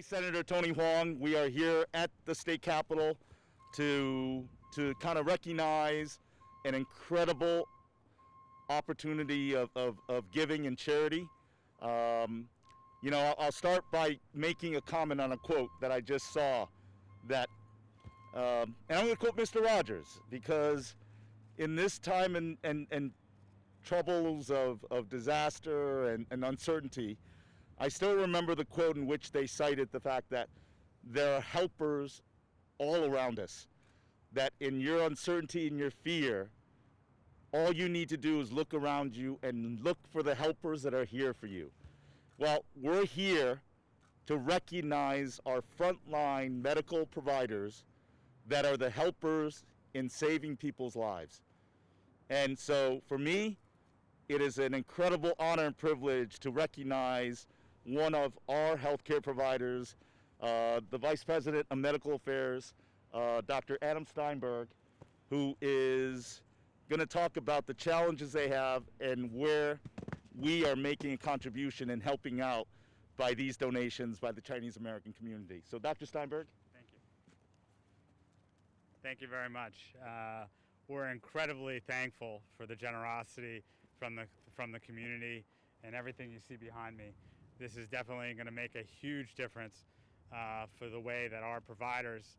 Today, Senator Tony Hwang, we are here at the state capitol to kind of recognize an incredible opportunity of giving and charity. I'll start by making a comment on a quote that I just saw that, and I'm going to quote Mr. Rogers, because in this time and troubles of disaster and uncertainty, I still remember the quote in which they cited the fact that there are helpers all around us, that in your uncertainty and your fear, all you need to do is look around you and look for the helpers that are here for you. Well, we're here to recognize our frontline medical providers that are the helpers in saving people's lives. And so for me, it is an incredible honor and privilege to recognize one of our healthcare providers, the Vice President of Medical Affairs, Dr. Adam Steinberg, who is going to talk about the challenges they have and where we are making a contribution and helping out by these donations by the Chinese American community. So Dr. Steinberg. Thank you. Thank you very much. We're incredibly thankful for the generosity from the community and everything you see behind me. This is definitely going to make a huge difference for the way that our providers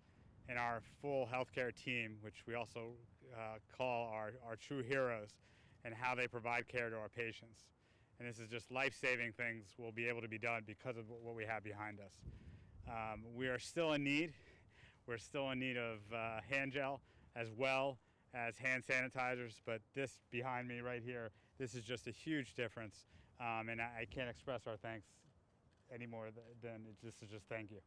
and our full healthcare team, which we also call our true heroes, and how they provide care to our patients. And this is just life-saving things will be able to be done because of what we have behind us. We are still in need. We're still in need of hand gel as well as hand sanitizers, but this behind me right here, this is just a huge difference. And I can't express our thanks any more than this is just thank you.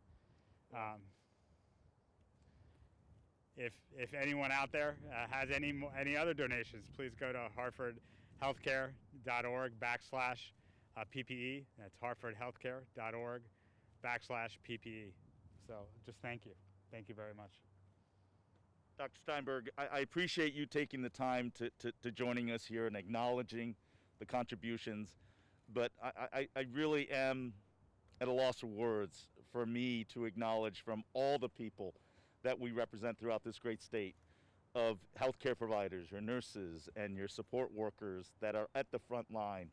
If anyone out there has any other donations, please go to hartfordhealthcare.org/PPE. That's hartfordhealthcare.org/PPE. So just thank you. Thank you very much. Dr. Steinberg, I appreciate you taking the time to joining us here and acknowledging the contributions, but I really am at a loss for words for me to acknowledge from all the people that we represent throughout this great state of healthcare providers, your nurses, and your support workers that are at the front line,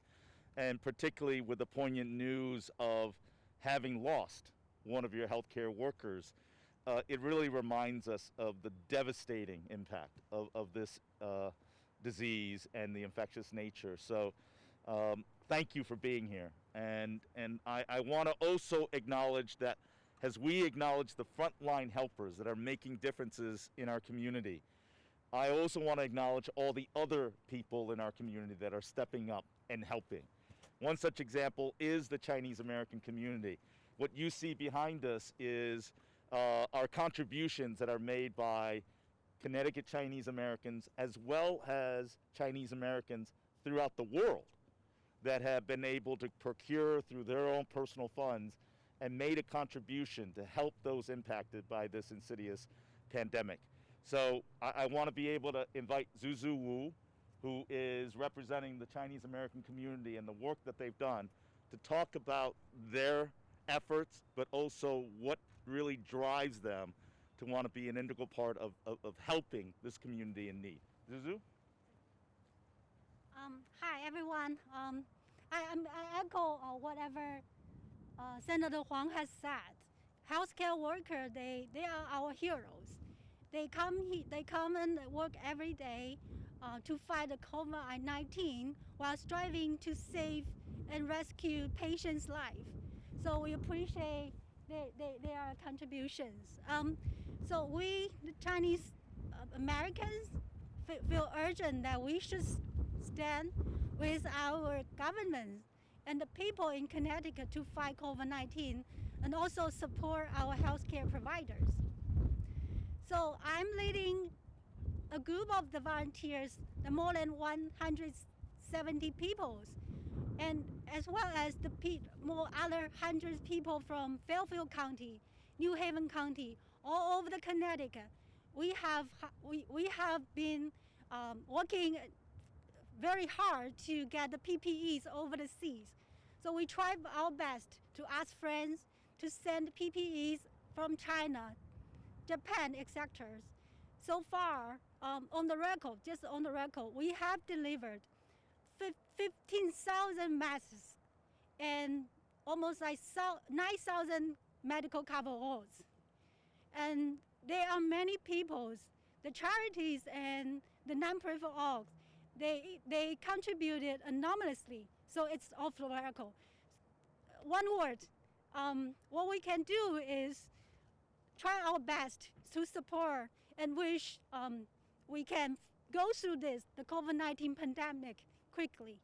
and particularly with the poignant news of having lost one of your healthcare workers. It really reminds us of the devastating impact of this disease and the infectious nature. So thank you for being here. And I want to also acknowledge that as we acknowledge the frontline helpers that are making differences in our community, I also want to acknowledge all the other people in our community that are stepping up and helping. One such example is the Chinese American community. What you see behind us is our contributions that are made by Connecticut Chinese Americans as well as Chinese Americans throughout the world that have been able to procure through their own personal funds and made a contribution to help those impacted by this insidious pandemic. So I want to be able to invite Zuzu Wu, who is representing the Chinese American community and the work that they've done, to talk about their efforts, but also what really drives them to want to be an integral part of helping this community in need. Zuzu? Hi, everyone. I echo whatever Senator Hwang has said. Healthcare workers, they are our heroes. They come and work every day to fight the COVID-19 while striving to save and rescue patients' life. So we appreciate their contributions. So we, the Chinese Americans, feel urgent that we should stand with our government and the people in Connecticut to fight COVID-19 and also support our healthcare providers. So I'm leading a group of the volunteers, the more than 170 people, and as well as the more other hundreds people from Fairfield County, New Haven County, all over the Connecticut. We have been working very hard to get the PPEs over the seas. So we try our best to ask friends, to send PPEs from China, Japan, etc. So far, on the record, just on the record, we have delivered 15,000 masks and almost like 9,000 medical coveralls. And there are many people, the charities and the non-profit orgs, they contributed enormously. So it's off the record. One word, what we can do is try our best to support and wish we can go through the COVID-19 pandemic quickly.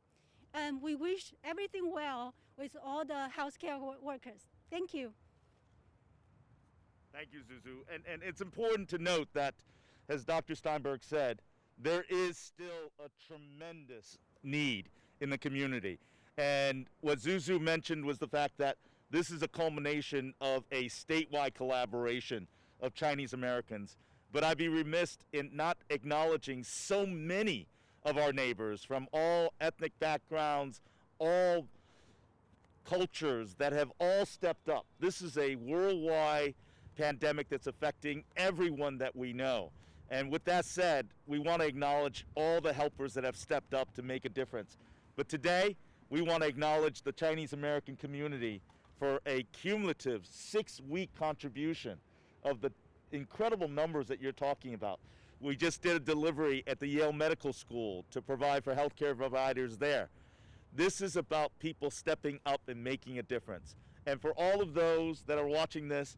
And we wish everything well with all the healthcare workers. Thank you. Thank you, Zuzu. And it's important to note that, as Dr. Steinberg said, there is still a tremendous need in the community. And what Zuzu mentioned was the fact that this is a culmination of a statewide collaboration of Chinese Americans. But I'd be remiss in not acknowledging so many of our neighbors from all ethnic backgrounds, all cultures that have all stepped up. This is a worldwide pandemic that's affecting everyone that we know. And with that said, we want to acknowledge all the helpers that have stepped up to make a difference. But today, we want to acknowledge the Chinese American community for a cumulative 6-week contribution of the incredible numbers that you're talking about. We just did a delivery at the Yale Medical School to provide for healthcare providers there. This is about people stepping up and making a difference. And for all of those that are watching this,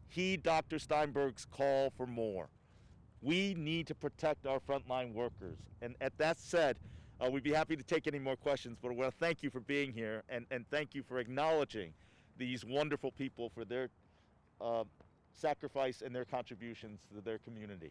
heed Dr. Steinberg's call for more. We need to protect our frontline workers. And at that said, we'd be happy to take any more questions, but I want to thank you for being here and thank you for acknowledging these wonderful people for their sacrifice and their contributions to their community.